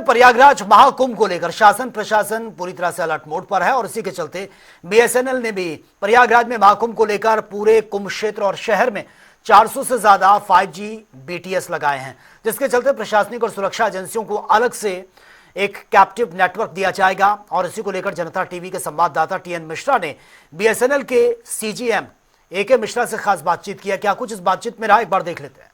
प्रयागराज महाकुंभ को लेकर शासन प्रशासन पूरी तरह से अलर्ट मोड पर है और इसी के चलते बीएसएनएल ने भी प्रयागराज में महाकुंभ को लेकर पूरे कुंभ क्षेत्र और शहर में 400 से ज्यादा 5G BTS लगाए हैं, जिसके चलते प्रशासनिक और सुरक्षा एजेंसियों को अलग से एक कैप्टिव नेटवर्क दिया जाएगा। और इसी को लेकर जनता टीवी के संवाददाता TN मिश्रा ने बीएसएनएल के CGM AK मिश्रा से खास बातचीत किया। क्या कुछ इस बातचीत में रहा, एक बार देख लेते हैं।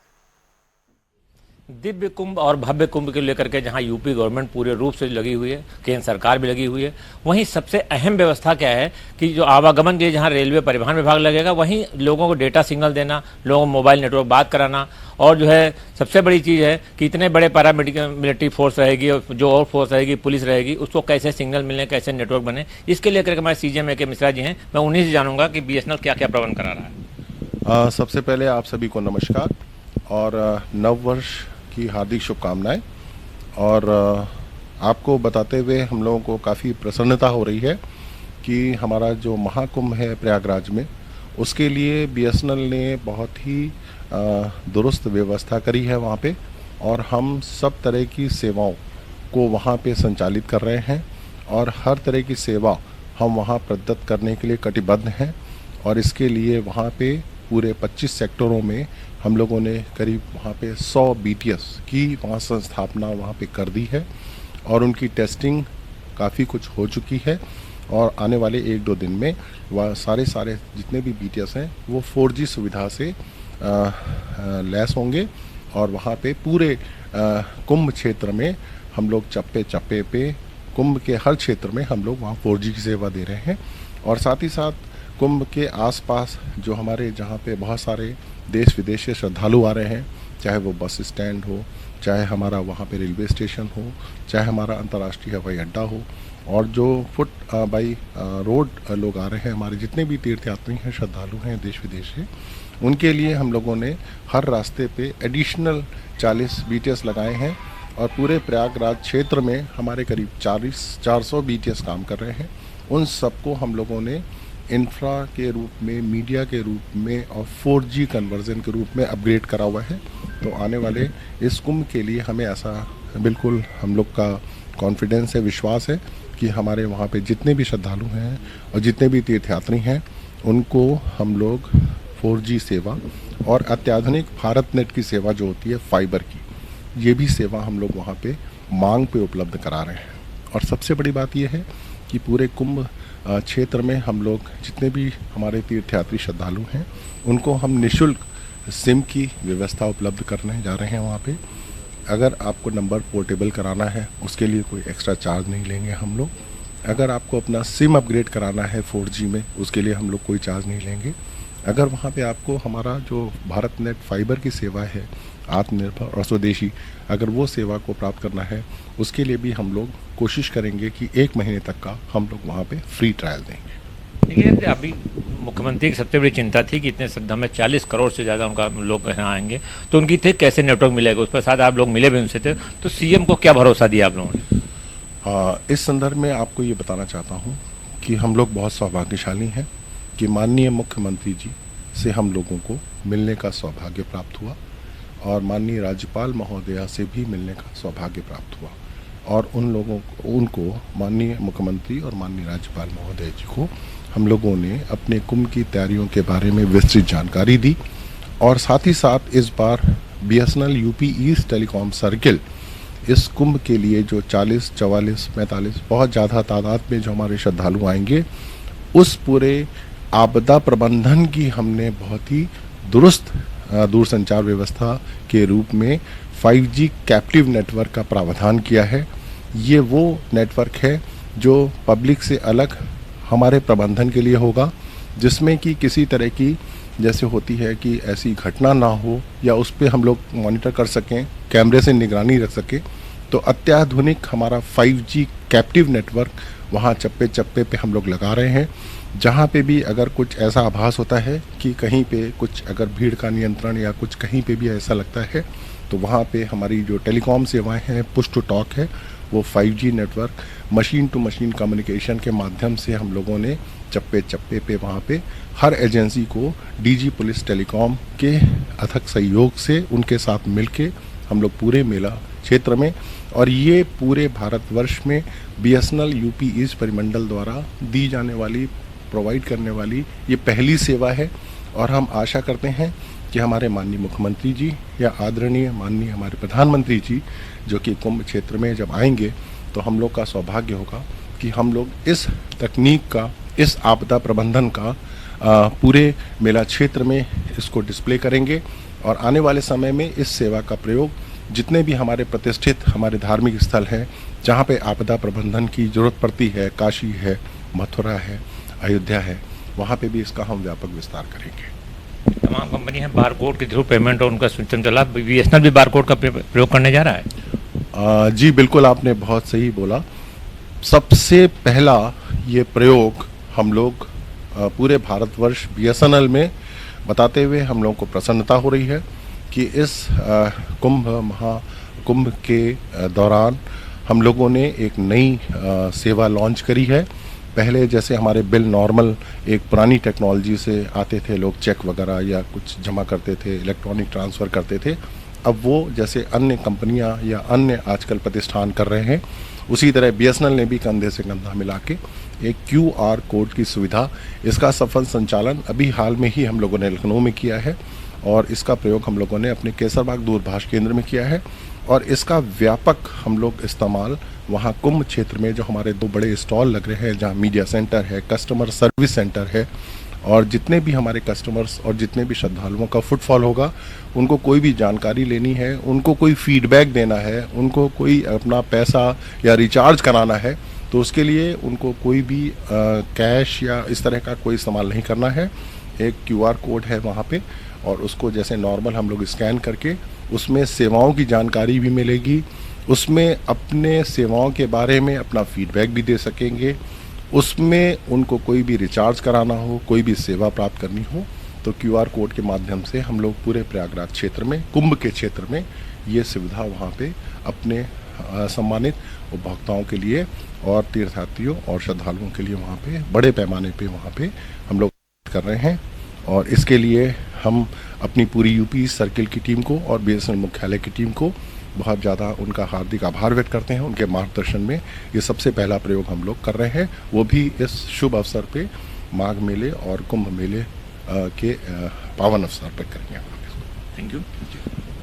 दिव्य कुंभ और भव्य कुंभ को लेकर के जहां यूपी गवर्नमेंट पूरे रूप से लगी हुई है, केंद्र सरकार भी लगी हुई है, वहीं सबसे अहम व्यवस्था क्या है कि जो आवागमन के जहां रेलवे परिवहन विभाग लगेगा, वहीं लोगों को डेटा सिग्नल देना, लोगों को मोबाइल नेटवर्क बात कराना, और जो है सबसे बड़ी चीज़ है कि इतने बड़े मिलिट्री फोर्स रहेगी, जो और फोर्स रहेगी, पुलिस रहेगी, उसको कैसे सिग्नल मिलने, कैसे नेटवर्क बने, इसके लेकर हमारे CGM AK मिश्रा जी हैं। मैं उन्हीं से जानूंगा कि BSNL क्या क्या प्रबंध करा रहा है। सबसे पहले आप सभी को नमस्कार और नव वर्ष की हार्दिक शुभकामनाएं। और आपको बताते हुए हम लोगों को काफ़ी प्रसन्नता हो रही है कि हमारा जो महाकुंभ है प्रयागराज में, उसके लिए BSNL ने बहुत ही दुरुस्त व्यवस्था करी है वहाँ पे, और हम सब तरह की सेवाओं को वहाँ पे संचालित कर रहे हैं और हर तरह की सेवा हम वहाँ प्रदत्त करने के लिए कटिबद्ध हैं। और इसके लिए वहाँ पे पूरे 25 सेक्टरों में हम लोगों ने करीब वहाँ पे 100 BTS की वहाँ संस्थापना वहाँ पे कर दी है और उनकी टेस्टिंग काफ़ी कुछ हो चुकी है। और आने वाले 1-2 दिन में वह सारे जितने भी BTS हैं वो 4G सुविधा से लैस होंगे। और वहाँ पे पूरे कुंभ क्षेत्र में हम लोग चप्पे पे कुंभ के हर क्षेत्र में हम लोग वहाँ 4G की सेवा दे रहे हैं। और साथ ही साथ कुंभ के आसपास जो हमारे जहाँ पे बहुत सारे देश विदेश से श्रद्धालु आ रहे हैं, चाहे वो बस स्टैंड हो, चाहे हमारा वहाँ पे रेलवे स्टेशन हो, चाहे हमारा अंतर्राष्ट्रीय हवाई अड्डा हो, और जो फुट बाई रोड लोग आ रहे हैं, हमारे जितने भी तीर्थयात्री हैं, श्रद्धालु हैं देश विदेश से, उनके लिए हम लोगों ने हर रास्ते पे एडिशनल 40 BTS लगाए हैं। और पूरे प्रयागराज क्षेत्र में हमारे करीब 400 BTS काम कर रहे हैं। उन सबको हम लोगों ने इंफ्रा के रूप में, मीडिया के रूप में और 4G कन्वर्जन के रूप में अपग्रेड करा हुआ है। तो आने वाले इस कुंभ के लिए हमें ऐसा बिल्कुल हम लोग का कॉन्फिडेंस है, विश्वास है कि हमारे वहाँ पे जितने भी श्रद्धालु हैं और जितने भी तीर्थयात्री हैं, उनको हम लोग 4G सेवा और अत्याधुनिक भारत नेट की सेवा जो होती है फाइबर की, ये भी सेवा हम लोग वहाँ पे मांग पे उपलब्ध करा रहे हैं। और सबसे बड़ी बात यह है कि पूरे कुंभ क्षेत्र में हम लोग जितने भी हमारे तीर्थयात्री श्रद्धालु हैं, उनको हम निःशुल्क सिम की व्यवस्था उपलब्ध करने जा रहे हैं वहाँ पे। अगर आपको नंबर पोर्टेबल कराना है, उसके लिए कोई एक्स्ट्रा चार्ज नहीं लेंगे हम लोग। अगर आपको अपना सिम अपग्रेड कराना है 4G में, उसके लिए हम लोग कोई चार्ज नहीं लेंगे। अगर वहाँ पे आपको हमारा जो भारत नेट फाइबर की सेवा है, आत्मनिर्भर और स्वदेशी, अगर वो सेवा को प्राप्त करना है, उसके लिए भी हम लोग कोशिश करेंगे कि 1 महीने तक का हम लोग वहाँ पे फ्री ट्रायल देंगे। देखिए, अभी मुख्यमंत्री की सबसे बड़ी चिंता थी कि इतने श्रद्धा में 40 करोड़ से ज़्यादा उनका लोग यहाँ आएंगे, तो उनकी थे कैसे नेटवर्क मिलेगा, उस पर साथ आप लोग मिले भी उनसे थे, तो CM को क्या भरोसा दिया आप लोगों ने? इस संदर्भ में आपको ये बताना चाहता हूँ कि हम लोग बहुत सौभाग्यशाली हैं कि माननीय मुख्यमंत्री जी से हम लोगों को मिलने का सौभाग्य प्राप्त हुआ और माननीय राज्यपाल महोदया से भी मिलने का सौभाग्य प्राप्त हुआ। और उनको माननीय मुख्यमंत्री और माननीय राज्यपाल महोदय जी को हम लोगों ने अपने कुंभ की तैयारियों के बारे में विस्तृत जानकारी दी। और साथ ही साथ इस बार BSNL UP east telecom circle इस कुंभ के लिए जो 40, 44, 45 बहुत ज़्यादा तादाद में जो हमारे श्रद्धालु आएंगे, उस पूरे आपदा प्रबंधन की हमने बहुत ही दुरुस्त दूरसंचार व्यवस्था के रूप में 5G कैप्टिव नेटवर्क का प्रावधान किया है। ये वो नेटवर्क है जो पब्लिक से अलग हमारे प्रबंधन के लिए होगा, जिसमें कि किसी तरह की जैसे होती है कि ऐसी घटना ना हो या उस पर हम लोग मॉनिटर कर सकें, कैमरे से निगरानी रख सकें। तो अत्याधुनिक हमारा 5G कैप्टिव नेटवर्क वहाँ चप्पे पे हम लोग लगा रहे हैं। जहाँ पे भी अगर कुछ ऐसा आभास होता है कि कहीं पे कुछ अगर भीड़ का नियंत्रण या कुछ कहीं पे भी ऐसा लगता है, तो वहाँ पे हमारी जो टेलीकॉम सेवाएं हैं, पुश टू टॉक है, वो 5G network machine to machine communication के माध्यम से हम लोगों ने चप्पे पे वहाँ पे हर एजेंसी को DG पुलिस टेलीकॉम के अथक सहयोग से उनके साथ मिलके हम लोग पूरे मेला क्षेत्र में और ये पूरे भारतवर्ष में BSNL यूपी ईस्ट परिमंडल द्वारा दी जाने वाली, प्रोवाइड करने वाली ये पहली सेवा है। और हम आशा करते हैं कि हमारे माननीय मुख्यमंत्री जी या आदरणीय माननीय हमारे प्रधानमंत्री जी जो कि कुंभ क्षेत्र में जब आएंगे तो हम लोग का सौभाग्य होगा कि हम लोग इस तकनीक का, इस आपदा प्रबंधन का पूरे मेला क्षेत्र में इसको डिस्प्ले करेंगे। और आने वाले समय में इस सेवा का प्रयोग जितने भी हमारे प्रतिष्ठित हमारे धार्मिक स्थल हैं जहाँ पे आपदा प्रबंधन की जरूरत पड़ती है, काशी है, मथुरा है, अयोध्या है, वहाँ पे भी इसका हम व्यापक विस्तार करेंगे। तमाम कंपनी है बारकोड के थ्रू पेमेंट और उनका सिस्टम चला, BSNL भी बारकोड का प्रयोग करने जा रहा है। जी बिल्कुल, आपने बहुत सही बोला। सबसे पहला ये प्रयोग हम लोग पूरे भारतवर्ष BSNL में बताते हुए हम लोगों को प्रसन्नता हो रही है कि इस महाकुंभ के दौरान हम लोगों ने एक नई सेवा लॉन्च करी है। पहले जैसे हमारे बिल नॉर्मल एक पुरानी टेक्नोलॉजी से आते थे, लोग चेक वगैरह या कुछ जमा करते थे, इलेक्ट्रॉनिक ट्रांसफ़र करते थे। अब वो जैसे अन्य कंपनियां या अन्य आजकल प्रतिष्ठान कर रहे हैं, उसी तरह BSNL ने भी कंधे से कंधा मिला के एक QR कोड की सुविधा, इसका सफल संचालन अभी हाल में ही हम लोगों ने लखनऊ में किया है और इसका प्रयोग हम लोगों ने अपने केसरबाग दूरभाष केंद्र में किया है। और इसका व्यापक हम लोग इस्तेमाल वहाँ कुंभ क्षेत्र में जो हमारे 2 बड़े स्टॉल लग रहे हैं, जहाँ मीडिया सेंटर है, कस्टमर सर्विस सेंटर है, और जितने भी हमारे कस्टमर्स और जितने भी श्रद्धालुओं का फुटफॉल होगा, उनको कोई भी जानकारी लेनी है, उनको कोई फीडबैक देना है, उनको कोई अपना पैसा या रिचार्ज कराना है, तो उसके लिए उनको कोई भी कैश या इस तरह का कोई इस्तेमाल नहीं करना है। एक QR कोड है वहाँ पे और उसको जैसे नॉर्मल हम लोग स्कैन करके उसमें सेवाओं की जानकारी भी मिलेगी, उसमें अपने सेवाओं के बारे में अपना फीडबैक भी दे सकेंगे, उसमें उनको कोई भी रिचार्ज कराना हो, कोई भी सेवा प्राप्त करनी हो तो QR कोड के माध्यम से हम लोग पूरे प्रयागराज क्षेत्र में, कुंभ के क्षेत्र में ये सुविधा वहाँ पे अपने सम्मानित उपभोक्ताओं के लिए और तीर्थयात्रियों और श्रद्धालुओं के लिए वहाँ पे बड़े पैमाने पे वहाँ पे हम लोग कर रहे हैं। और इसके लिए हम अपनी पूरी यूपी सर्किल की टीम को और BSNL मुख्यालय की टीम को बहुत ज़्यादा उनका हार्दिक आभार व्यक्त करते हैं। उनके मार्गदर्शन में ये सबसे पहला प्रयोग हम लोग कर रहे हैं, वो भी इस शुभ अवसर पे माघ मेले और कुंभ मेले के पावन अवसर पर करेंगे। Thank you.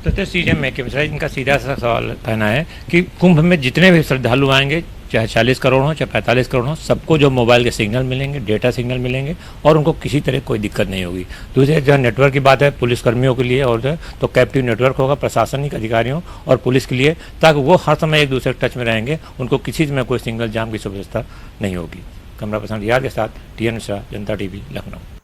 तो CM मेके मिश्रा, इनका सीधा सा सवाल कहना है कि कुंभ में जितने भी श्रद्धालु आएंगे, चाहे 40 करोड़ हो चाहे 45 करोड़ हो, सबको जो मोबाइल के सिग्नल मिलेंगे, डेटा सिग्नल मिलेंगे और उनको किसी तरह कोई दिक्कत नहीं होगी। दूसरे जो नेटवर्क की बात है पुलिसकर्मियों के लिए, और जो तो कैप्टिव नेटवर्क होगा प्रशासनिक अधिकारियों और पुलिस के लिए, ताकि वो हर समय एक दूसरे के टच में रहेंगे, उनको किसी में कोई सिग्नल जाम की सुव्यवस्था नहीं होगी। कैमरा पर्सन रियाज के साथ TN मिश्रा, जनता TV, लखनऊ।